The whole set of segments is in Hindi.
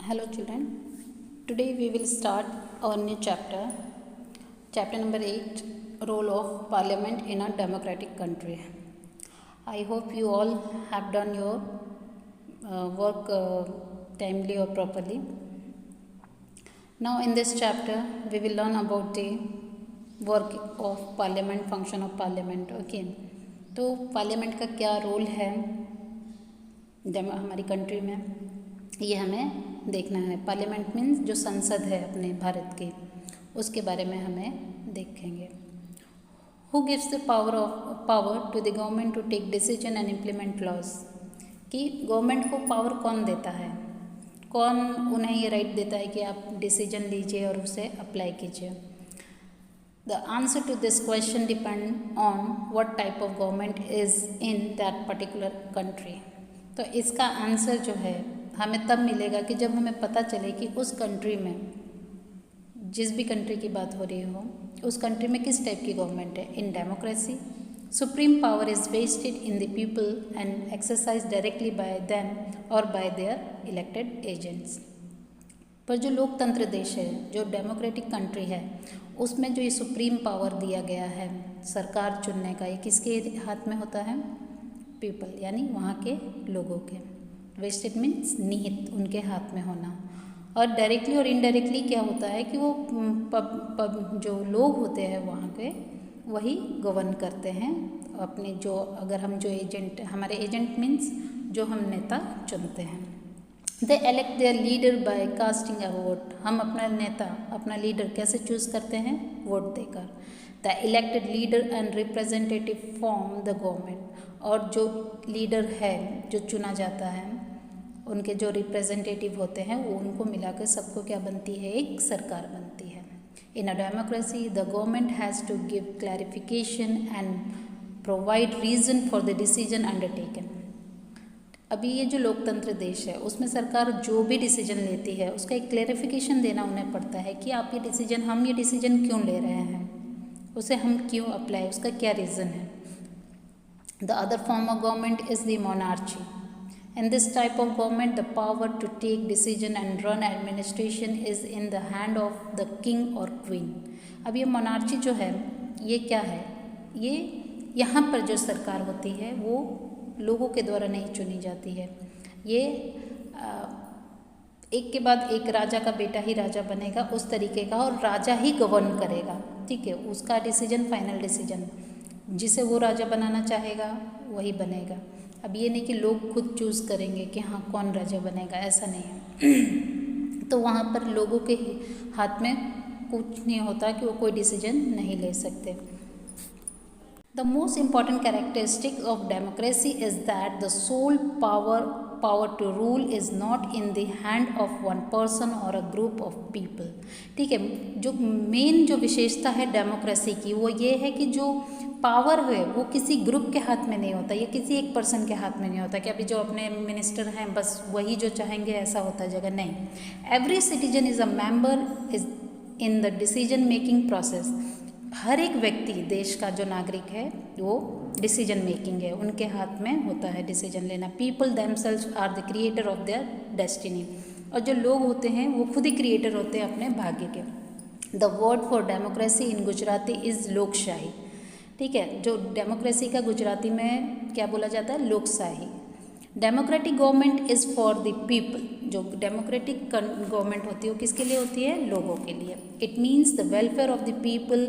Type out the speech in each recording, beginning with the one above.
Hello children, today we will start our new chapter, chapter number 8, role of parliament in a democratic country. I hope you all have done your work timely or properly. Now in this chapter we will learn about the work of parliament, function of parliament. Okay, तो पार्लियामेंट का क्या रोल है हमारी कंट्री में, ये हमें देखना है। पार्लियामेंट मीन्स जो संसद है अपने भारत की, उसके बारे में हमें देखेंगे। Who gives the power to the government to take decision and implement laws, कि गवर्नमेंट को पावर कौन देता है, कौन उन्हें ये राइट देता है कि आप डिसीजन लीजिए और उसे अप्लाई कीजिए। The answer to this question depend on what type of government is in that particular country. तो इसका आंसर जो है हमें तब मिलेगा कि जब हमें पता चले कि उस कंट्री में, जिस भी कंट्री की बात हो रही हो, उस कंट्री में किस टाइप की गवर्नमेंट है। In democracy supreme power is vested in the people and exercise directly by them और बाय देयर इलेक्टेड एजेंट्स। पर जो लोकतंत्र देश है, जो डेमोक्रेटिक कंट्री है, उसमें जो ये सुप्रीम पावर दिया गया है सरकार चुनने का, ये किसके हाथ में होता है? पीपल, यानी वहाँ के लोगों के। वेस्टेड मीन्स निहित, उनके हाथ में होना। और डायरेक्टली और इनडायरेक्टली क्या होता है कि वो जो लोग होते हैं वहाँ के, वही गवर्न करते हैं अपने जो, अगर हम जो एजेंट, हमारे एजेंट मीन्स जो हम नेता चुनते हैं। They elect their leader by casting a vote, हम अपना नेता, अपना लीडर कैसे चूज़ करते हैं? वोट देकर। The elected leader and representative form the government, और जो लीडर है जो चुना जाता है, उनके जो रिप्रेजेंटेटिव होते हैं वो उनको मिलाकर सबको क्या बनती है? एक सरकार बनती है। In a democracy the government has to give clarification and provide reason for the decision undertaken. अभी ये जो लोकतंत्र देश है, उसमें सरकार जो भी डिसीजन लेती है उसका एक क्लैरिफिकेशन देना उन्हें पड़ता है कि आप ये डिसीजन, हम ये डिसीजन क्यों ले रहे हैं, उसे हम क्यों अप्लाई, उसका क्या रीज़न है। The other form of government is the monarchy. In this type of government, the power to take decision and run administration is in the hand of the king or queen. अब ये मोनार्ची जो है, ये क्या है? ये यहाँ पर जो सरकार होती है वो लोगों के द्वारा नहीं चुनी जाती है। ये एक के बाद एक राजा का बेटा ही राजा बनेगा, उस तरीके का, और राजा ही गवर्न करेगा। ठीक है, उसका डिसीजन फाइनल डिसीजन, जिसे वो राजा बनाना चाहेगा वही बनेगा। अब ये नहीं कि लोग खुद चूज़ करेंगे कि हाँ कौन राजा बनेगा, ऐसा नहीं है। तो वहाँ पर लोगों के हाथ में कुछ नहीं होता कि वो कोई डिसीजन नहीं ले सकते। The most important characteristic of democracy is that the sole power to rule is not in the hand of one person or a group of people. ठीक है, जो मेन जो विशेषता है डेमोक्रेसी की वो ये है कि जो पावर है वो किसी ग्रुप के हाथ में नहीं होता, या किसी एक पर्सन के हाथ में नहीं होता कि अभी जो अपने मिनिस्टर हैं बस वही जो चाहेंगे ऐसा होता जगह नहीं। Every citizen is a member is in the decision making process. हर एक व्यक्ति, देश का जो नागरिक है, वो डिसीजन मेकिंग है, उनके हाथ में होता है डिसीजन लेना। People themselves are the creator of their destiny, और जो लोग होते हैं वो खुद ही क्रिएटर होते हैं अपने भाग्य के। The word for democracy in Gujarati is लोकशाही। ठीक है, जो डेमोक्रेसी का गुजराती में क्या बोला जाता है? लोकशाही। Democratic government is for the people, जो डेमोक्रेटिक गवर्नमेंट होती है वो किसके लिए होती है? लोगों के लिए। It means the welfare of the people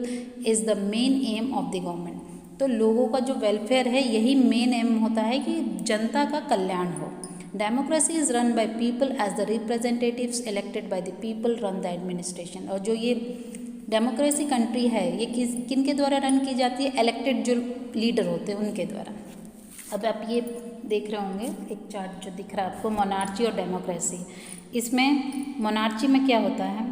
is the main M of the government. तो लोगों का जो वेलफेयर है यही मेन एम होता है कि जनता का कल्याण हो। Democracy is run by people as the representatives elected by the people run the administration. और जो ये डेमोक्रेसी कंट्री है ये किन के द्वारा रन की जाती है? इलेक्टेड जो लीडर होते हैं उनके द्वारा। अब आप ये देख रहे होंगे एक चार्ट जो दिख रहा है आपको, मोनार्ची और डेमोक्रेसी। इसमें मोनार्ची में क्या होता है?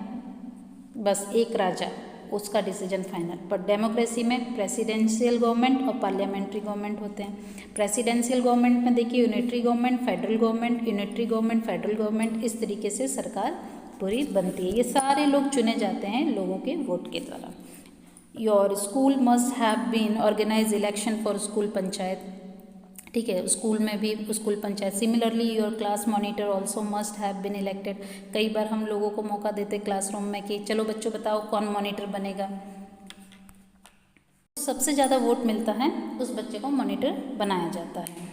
बस एक राजा, उसका डिसीजन फाइनल। पर डेमोक्रेसी में प्रेसिडेंशियल गवर्नमेंट और पार्लियामेंट्री गवर्नमेंट होते हैं। प्रेसिडेंशियल गवर्नमेंट में देखिए unitary government, federal government, unitary government, federal government, इस तरीके से सरकार पूरी बनती है। ये सारे लोग चुने जाते हैं लोगों के वोट के द्वारा। Your school must have been organise election for school panchayat. ठीक है, स्कूल में भी school panchayat. Similarly your class monitor also must have been elected. कई बार हम लोगों को मौका देते क्लासरूम में कि चलो बच्चों बताओ कौन मॉनिटर बनेगा, सबसे ज़्यादा वोट मिलता है उस बच्चे को मॉनिटर बनाया जाता है।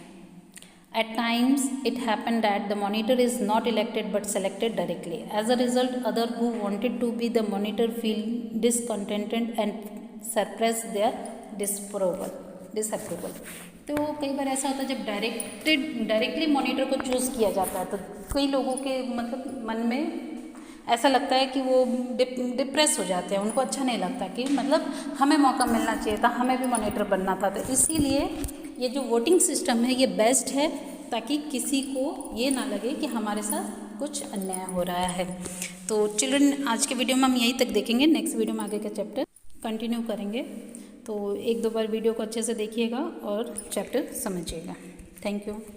At times it happened that the monitor is not elected but selected directly. As a result, others who wanted to be the monitor feel discontented and suppress their disapproval. तो कई बार ऐसा होता है जब डायरेक्टली मॉनिटर को चूज़ किया जाता है तो कई लोगों के मतलब मन में ऐसा लगता है कि वो डिप्रेस हो जाते हैं, उनको अच्छा नहीं लगता कि मतलब हमें मौका मिलना चाहिए था, हमें भी मॉनिटर बनना था। तो इसीलिए ये जो वोटिंग सिस्टम है ये बेस्ट है ताकि किसी को ये ना लगे कि हमारे साथ कुछ अन्याय हो रहा है। तो चिल्ड्रन आज के वीडियो में हम यहीं तक देखेंगे, नेक्स्ट वीडियो में आगे का चैप्टर कंटिन्यू करेंगे। तो एक दो बार वीडियो को अच्छे से देखिएगा और चैप्टर समझिएगा। Thank you.